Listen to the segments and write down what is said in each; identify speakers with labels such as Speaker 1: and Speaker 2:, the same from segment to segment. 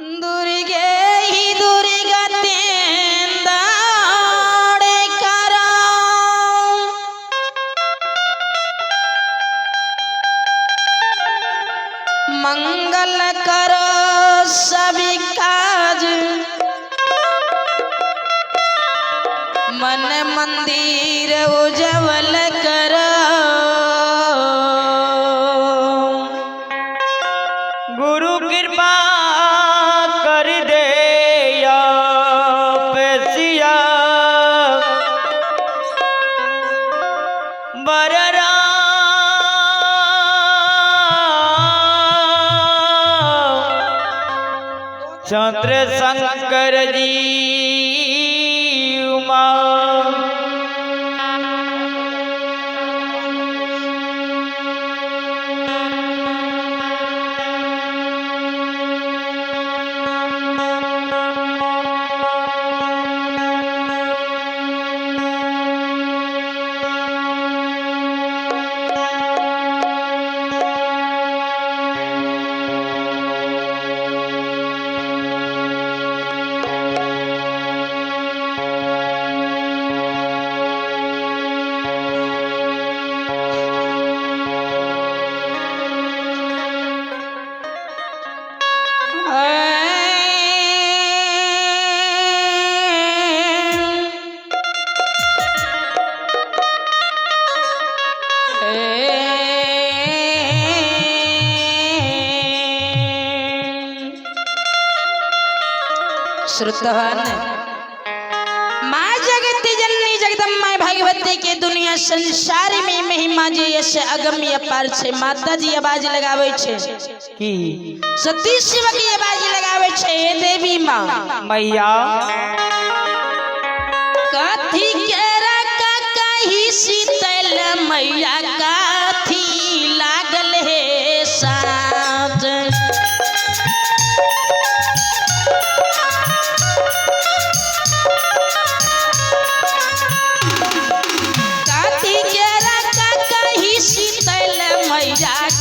Speaker 1: दुर्गे ही दुर्गा तेंदाड़े करो मंगल करो सभी काज मन मंदिर उज्जवल करो
Speaker 2: गुरु कृपा कर दे या पेशिया बररा चंद्र शंकर जी उमा
Speaker 1: श्रुतवान माँ जगत जननी जगदम्मा भागवती के दुनिया संसार में महिमा जी यश अगम्य अपार छे। माता जी आवाज लगावे छे
Speaker 2: की
Speaker 1: सती शिव की आवाज लगावे छे। देवी माँ
Speaker 2: मैया
Speaker 1: कथी केरा का कही शीतल मैया काथी लागल है साँझ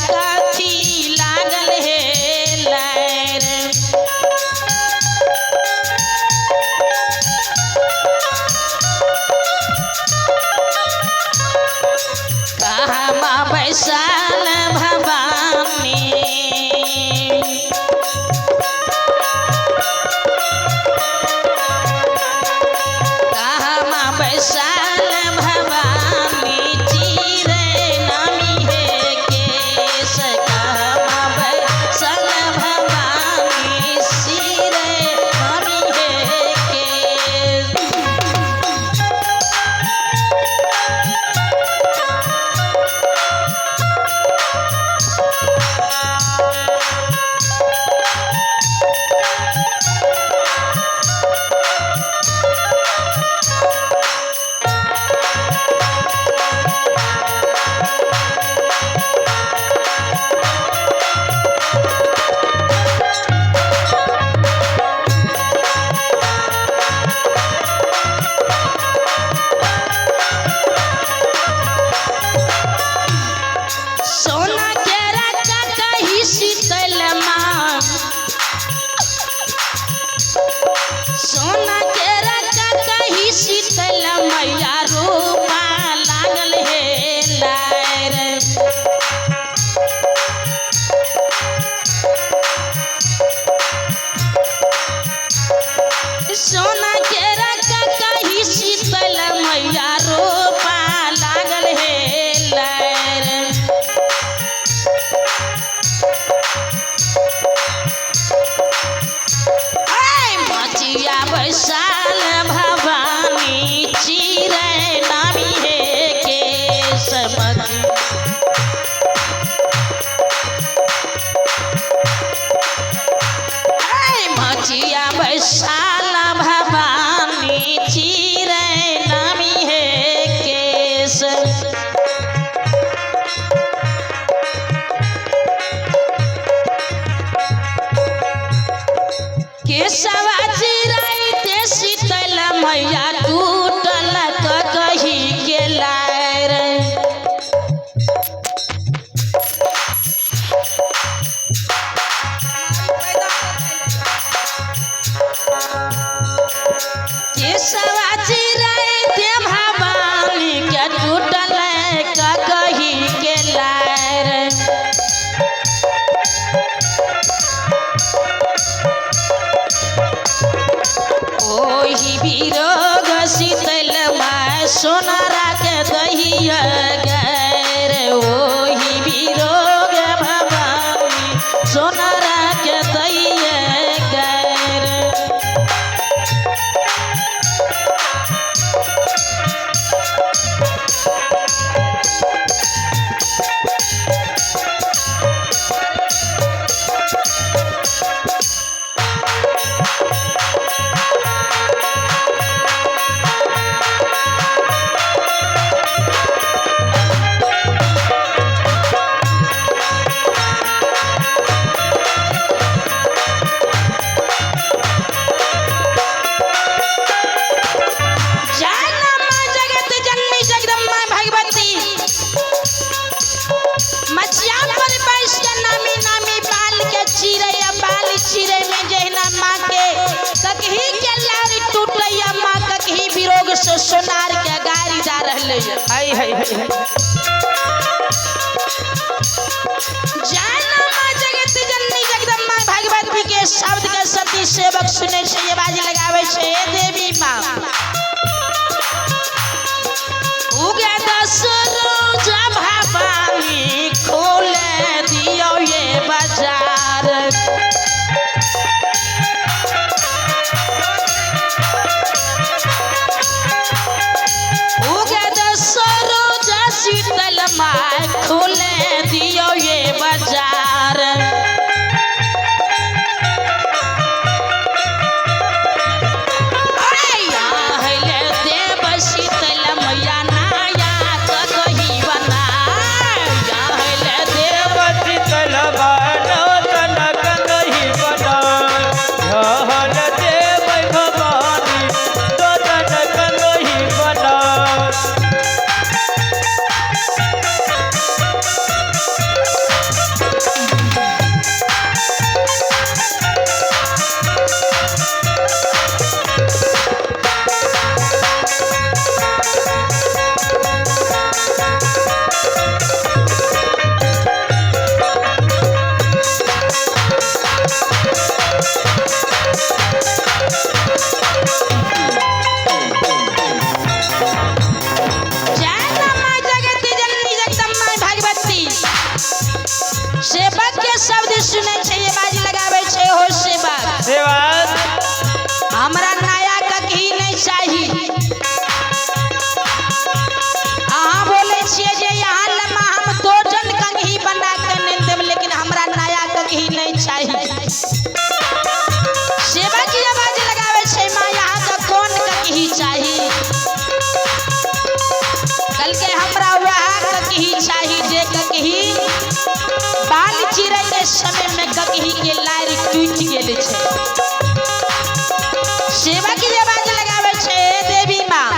Speaker 1: काथी लागल है लैर कहाँ माँ बैसाल भवानी कहाँ माँ बैसाल भवानी चीरे नामी है केस ओही बिरोग शीतल माय सोनारा के दहिया गैर ओही बिरोग भवानी सोनारा के दहिया गैर सोनार के गाड़ी जा रहे
Speaker 2: हाय हाय हाय
Speaker 1: जाना मां जगत जननी जगदम्बा भगवती के शब्द के सती सेवक सुने छे ये बाजी लगावे छे देवी मां उगे दसरो जब भवानी खोले दियो ये बाजार शीतल माय खोले दियो ये बाजार हले देव शीतल मैया नाया कही बना हले देव
Speaker 2: शीतल बानो तनक नहीं बना हल देव भवानी तो तनक नहीं बना
Speaker 1: सेवक के शब्द सुने छे ये बाजी लगावे छे हो सेवक हमरा नया कहीं नहीं चाहिए अहाँ बोले छिए जे यहाँ लम्हा हम दो जन कंघी बना के नहीं देब लेकिन हमरा नया कहीं नहीं चाहिए सेवक ये बाजी लगावे छे मां यहाँ का कौन कहीं चाहिए कल के हमरा वह कहीं चाहिए जे कहीं बाल चिरे के समय में कहीं के लार टूट गेल छे सेवा की आवाज लगावे छे देवी मां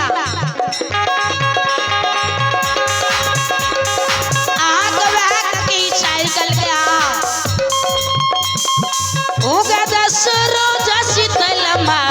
Speaker 1: आ गवा कहीं साइकिल के उगा दसरो शीतल मां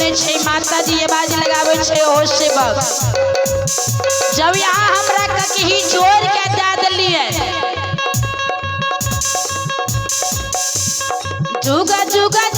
Speaker 1: सुने छे माता जी आवाज लगावे छे ओ सेवक जब यहाँ हमरा ककही जोर के दे दिलिए जुगा जुगा